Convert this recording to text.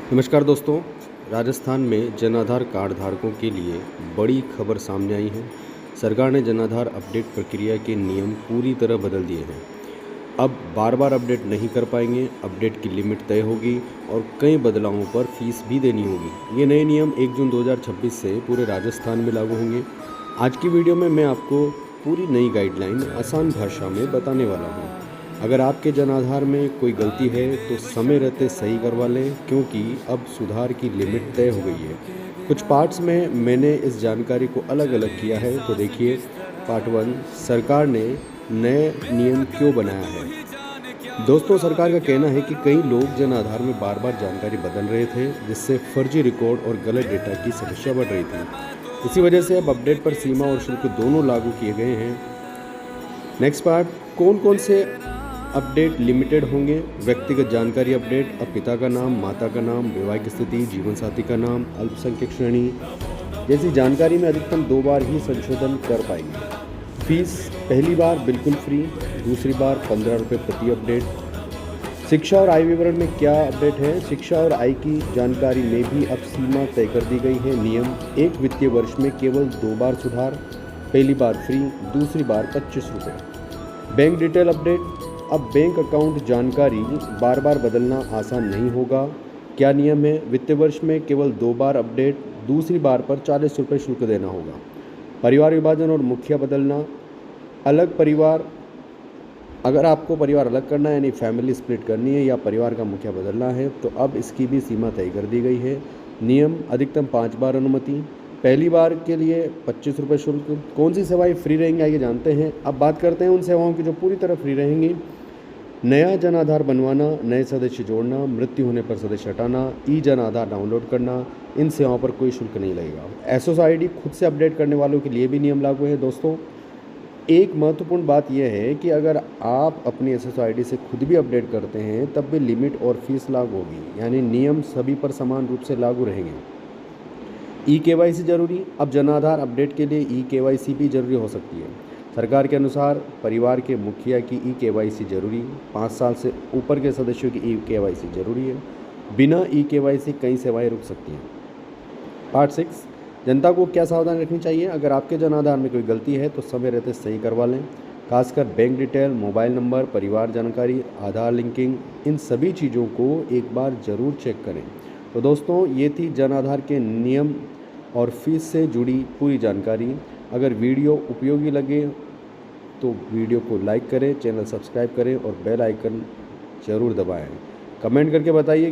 नमस्कार दोस्तों। राजस्थान में जन आधार कार्ड धारकों के लिए बड़ी खबर सामने आई है। सरकार ने जन आधार अपडेट प्रक्रिया के नियम पूरी तरह बदल दिए हैं। अब बार बार अपडेट नहीं कर पाएंगे, अपडेट की लिमिट तय होगी और कई बदलावों पर फीस भी देनी होगी। ये नए नियम 1 जून 2026 से पूरे राजस्थान में लागू होंगे। आज की वीडियो में मैं आपको पूरी नई गाइडलाइन आसान भाषा में बताने वाला हूँ। अगर आपके जन आधार में कोई गलती है तो समय रहते सही करवा लें, क्योंकि अब सुधार की लिमिट तय हो गई है। कुछ पार्ट्स में मैंने इस जानकारी को अलग अलग किया है, तो देखिए। पार्ट 1, सरकार ने नए नियम क्यों बनाया है। दोस्तों, सरकार का कहना है कि कई लोग जन आधार में बार बार जानकारी बदल रहे थे, जिससे फर्जी रिकॉर्ड और गलत डेटा की समस्या बढ़ रही थी। इसी वजह से अब अपडेट पर सीमा और शुल्क दोनों लागू किए गए हैं। नेक्स्ट पार्ट, कौन कौन से अपडेट लिमिटेड होंगे। व्यक्तिगत जानकारी अपडेट, अब पिता का नाम, माता का नाम, वैवाहिक स्थिति, जीवन साथी का नाम, अल्पसंख्यक श्रेणी जैसी जानकारी में अधिकतम 2 बार ही संशोधन कर पाएंगे। फीस, पहली बार बिल्कुल फ्री, दूसरी बार 15 रुपये प्रति अपडेट। शिक्षा और आय विवरण में क्या अपडेट है। शिक्षा और आय की जानकारी में भी अब सीमा तय कर दी गई है। नियम, 1 वित्तीय वर्ष में केवल 2 बार सुधार, पहली बार फ्री, दूसरी बार 25 रुपये। बैंक डिटेल अपडेट, अब बैंक अकाउंट जानकारी बार बार बदलना आसान नहीं होगा। क्या नियम है। वित्तीय वर्ष में केवल 2 बार अपडेट, दूसरी बार पर 40 रुपये शुल्क देना होगा। परिवार विभाजन और मुखिया बदलना, अलग परिवार, अगर आपको परिवार अलग करना है यानी फैमिली स्प्लिट करनी है या परिवार का मुखिया बदलना है, तो अब इसकी भी सीमा तय कर दी गई है। नियम, अधिकतम 5 बार अनुमति, पहली बार के लिए 25 रुपये शुल्क। कौन सी सेवाएं फ्री रहेंगी आइए जानते हैं। अब बात करते हैं उन सेवाओं की जो पूरी तरह फ्री रहेंगी। नया जन आधार बनवाना, नए सदस्य जोड़ना, मृत्यु होने पर सदस्य हटाना, ई जन आधार डाउनलोड करना, इन सेवाओं पर कोई शुल्क नहीं लगेगा। SSID खुद से अपडेट करने वालों के लिए भी नियम लागू है। दोस्तों, एक महत्वपूर्ण बात यह है कि अगर आप अपनी SSID से खुद भी अपडेट करते हैं तब भी लिमिट और फीस लागू होगी, यानी नियम सभी पर समान रूप से लागू रहेंगे। KYC जरूरी, अब जन आधार अपडेट के लिए KYC भी जरूरी हो सकती है। सरकार के अनुसार परिवार के मुखिया की KYC जरूरी, 5 साल से ऊपर के सदस्यों की KYC जरूरी है। बिना KYC कई सेवाएं रुक सकती हैं। पार्ट 6, जनता को क्या सावधानी रखनी चाहिए। अगर आपके जन आधार में कोई गलती है तो समय रहते सही करवा लें। खासकर बैंक डिटेल, मोबाइल नंबर, परिवार जानकारी, आधार लिंकिंग, इन सभी चीज़ों को एक बार ज़रूर चेक करें। तो दोस्तों, ये थी जन आधार के नियम और फीस से जुड़ी पूरी जानकारी। अगर वीडियो उपयोगी लगे तो वीडियो को लाइक करें, चैनल सब्सक्राइब करें और बेल आइकन ज़रूर दबाएं। कमेंट करके बताइए